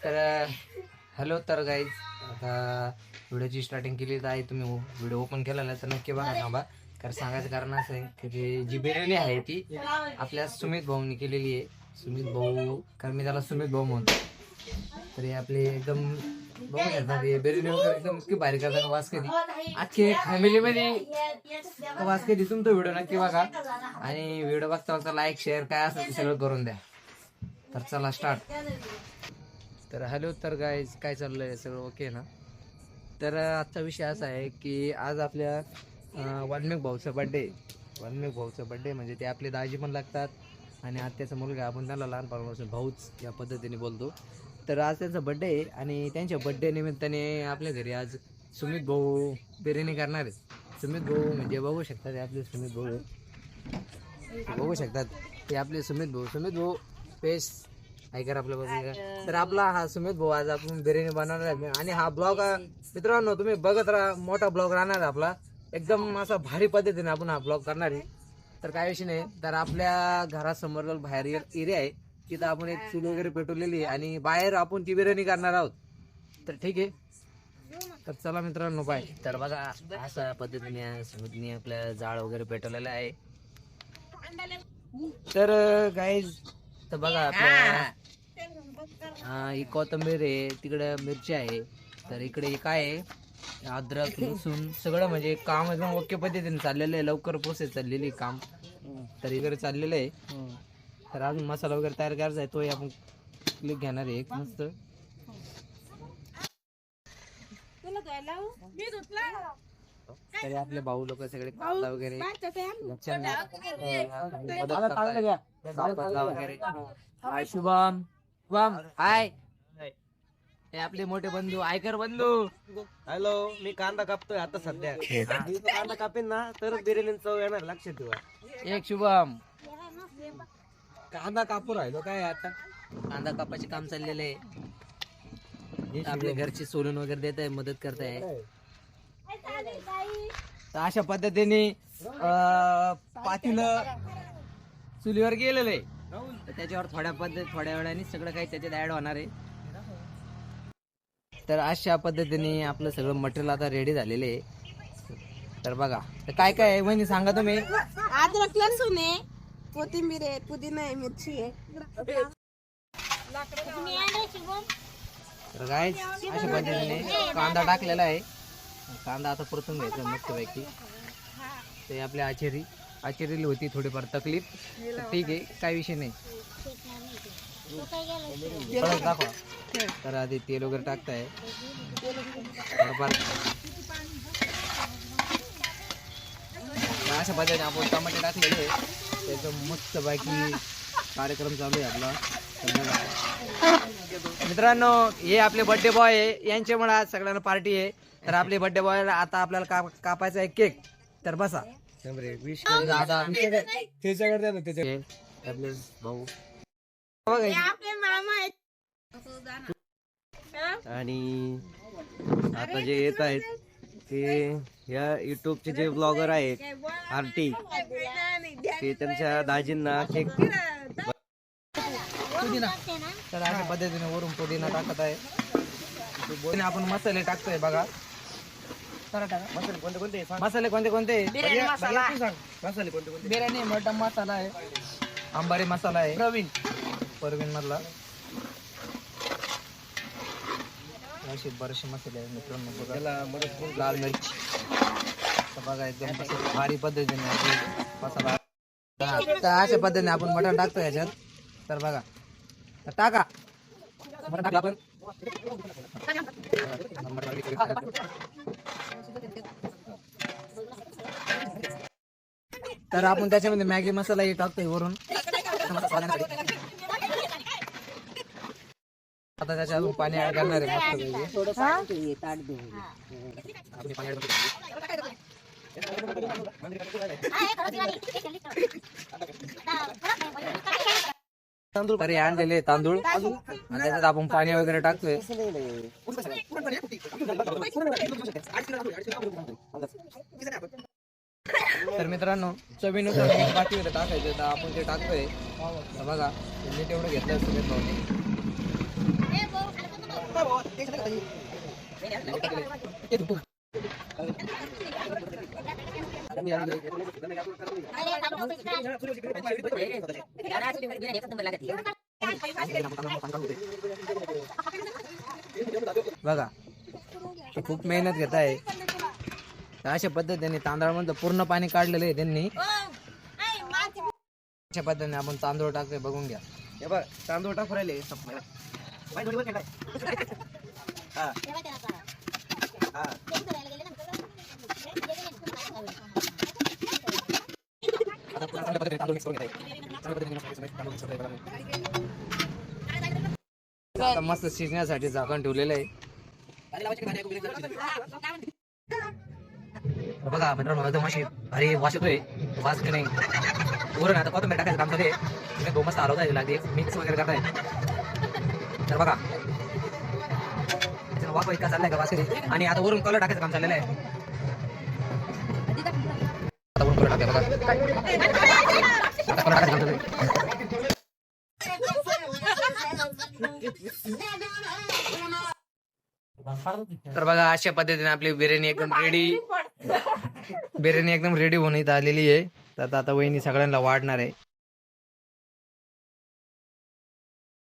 तर हॅलो. तर गाईज, आता व्हिडिओची स्टार्टिंग केली तर आहे. तुम्ही व्हिडिओ ओपन केलेला तर नक्की बघा थांबा. कारण सांगायचं कारण असं आहे की जी बिर्याणी आहे ती आपल्या सुमित भाऊनी केलेली आहे. सुमित भाऊ, कारण मी त्याला सुमित भाऊ म्हणतो. तर हे आपले एकदम बघू शकता बिर्याणी वगैरे एकदम इतकी भारी करतात. वास कधी अख्खे फॅमिलीमध्ये वास कधी तुमचा व्हिडिओ नक्की बघा. आणि व्हिडिओ बघता बघता लाईक शेअर काय असेल ते सगळं करून द्या. तर चला स्टार्ट. तर हॅलो. तर गाईज, काय चाललंय? सगळं ओके ना? तर आजचा विषय असा आहे की आज आपल्या वाल्मिक भाऊचा बड्डे. वाल्मिक भाऊचा बड्डे म्हणजे ते आपले दाजी पण लागतात आणि आत्याचा मुलगा, आपण त्याला लहानपणापासून भाऊच या पद्धतीने बोलतो. तर आज त्यांचा बड्डे आहे आणि त्यांच्या बड्डे निमित्ताने आपल्या घरी आज सुमित भाऊ बिर्याणी करणार आहेत. सुमित भाऊ म्हणजे बघू शकतात आपले सुमित भाऊ, बघू शकतात ते आपले सुमित भाऊ. सुमित भाऊ पेश ऐकर आपल्या बघूया. तर आपला हा सुमित भाऊ आज आपण बिर्याणी बनवणार आहे आणि हा ब्लॉग मित्रांनो तुम्ही बघत राहा. मोठा ब्लॉग राहणार आहे आपला, एकदम असा भारी पद्धतीने आपण हा ब्लॉग करणार आहे. तर काय विषय नाही. तर आपल्या घरासमोर बाहेर एरिया आहे, तिथं आपण एक चूल वगैरे पेटवलेली आहे आणि बाहेर आपण ती बिर्याणी करणार आहोत. तर ठीक आहे. तर चला मित्रांनो बाय. तर बघा अशा पद्धतीने सुमितने आपल्या जाळ वगैरे पेटवलेलं आहे. तर गाईज, तर बघा आपल्या ही कोथिंबीर आहे, तिकडे मिरची आहे, तर इकडे काय आहे अद्रक लसूण सगळं म्हणजे काम एकदम ओके पद्धतीने चाललेलं आहे. लवकर प्रोसेस चाललेली आहे काम. तर इकडे चाललेलं आहे. तर अजून मसाला वगैरे तयार करायचा आहे, तोही आपण क्लिक घेणार आहे एक मस्त. तरी आपले भाऊ लोक सगळे कांदा वगैरे वगैरे. हाय शुभम. शुभम हाय. हे आपले मोठे बंधू आयकर बंधू. हॅलो. मी कांदा कापतोय आता सध्या. मी तो कांदा कापेन ना तर बिर्याणी चव येणार, लक्षात ठेवा. एक शुभम कांदा कापू राहिलो काय आता. कांदा कापाचे काम चाललेले आहे. आपल्या घरचे सोलून वगैरे देत आहे, मदत करत आहे. तर अशा पद्धतीने पातीलं चुलीवर गेलेलं आहे. तर त्याच्यावर थोड्या वेळाने सगळं काही त्याच्यात ऍड होणार आहे. तर अशा पद्धतीने आपलं सगळं मटेरियल आता रेडी झालेलं आहे. तर बघा तर काय काय आहे म्हणजे सांगा तुम्ही. अद्रक लसूण आहे, कोथिंबीर आहे, पुदिना आहे, मिरची आहे. तर काय अशा पद्धतीने कांदा टाकलेला आहे. कांदा आता परतून घ्यायचा मस्तपैकी. ते आपल्या आचेरीला होती थोडीफार तकलीफ, ठीक आहे काही विषय नाही. दाखवा. तर आधी तेल वगैरे टाकताय थोडंफार. अशा पद्धतीने आपण टमाटे टाकलेले, त्याचं मस्त पैकी कार्यक्रम चालू आहे आपला. मित्रांनो हे आपले बर्थडे बॉय आहे, यांच्यामुळे आज सगळ्यांना पार्टी आहे. तर आपले बर्थडे बॉय आता आपल्याला कापायचा आहे केक. तर बसा दादा आपले भाऊ आपले मामा आहेत. आणि आता जे येत आहेत ते या युट्यूबचे जे ब्लॉगर आहेत आरटी, ते त्यांच्या दाजींना केक. तर अशा पद्धतीने वरून पुदिना टाकत आहे. आपण मसाले टाकतोय बघा. मसाले कोणते कोणते सांग. मसाले कोणते कोणते? बिर्याणी मसाला, तू सांग मसाले कोणते कोणते. बिर्याणी मटन मसाला आहे, अंबारी मसाला आहे, परवीन मधला. असे बरेचसे मसाले आहेत मित्रांनो. बघा त्याला मदत कोण. लाल मिरची. तर बघा एकदम असं भारी पद्धतीने मसाला. तर अशा पद्धतीने आपण मटण टाकतो याच्यात. तर बघा तर टाका मटण टाकलं आपण. तर आपण त्याच्यामध्ये मॅगी मसालाही टाकतोय वरून. आता त्याच्या अजून पाणी ऍड करणार आहे मस्त तांदूळ. तरी आणलेले तांदूळ आणि त्याच्यात आपण पाणी वगैरे टाकतोय. तर मित्रांनो चवीनुसार मीठ बाकी होतं टाकायचं, तर आपण ते टाकतोय. तर बघा मीठ एवढं घेतलं सुमित भाऊने. बघा ते खूप मेहनत घेत आहे. अशा पद्धतीने तांदळामध्ये पूर्ण पाणी काढलेलं आहे त्यांनी. अशा पद्धतीने आपण तांदूळ टाकतोय, बघून घ्या. हे बघ तांदूळ टाकू राहिले हा. हा. आता मस्त शिजण्यासाठी झाकण ठेवलेलं आहे. बघा मित्रांनो, एकदम अशी भारी वास येतोय. वास की नाही वरून आता कोथिंबीर टाकायचं काम चालू आहे. तुम्ही तो मस्त हलवताय, लागते मिक्स वगैरे करताय. तर बघा वाफ इतका चाललाय का वास किती. आणि आता वरून कलर टाकायचं काम चाललेलं आहे. आता वरून कलर टाकते बघा. आता कलर टाकायचं काम चालू आहे. तर बघा अशा पद्धतीने आपली बिर्याणी एकदम रेडी होऊन इथं आलेली आहे. तर आता वहिनी सगळ्यांना वाढणार आहे.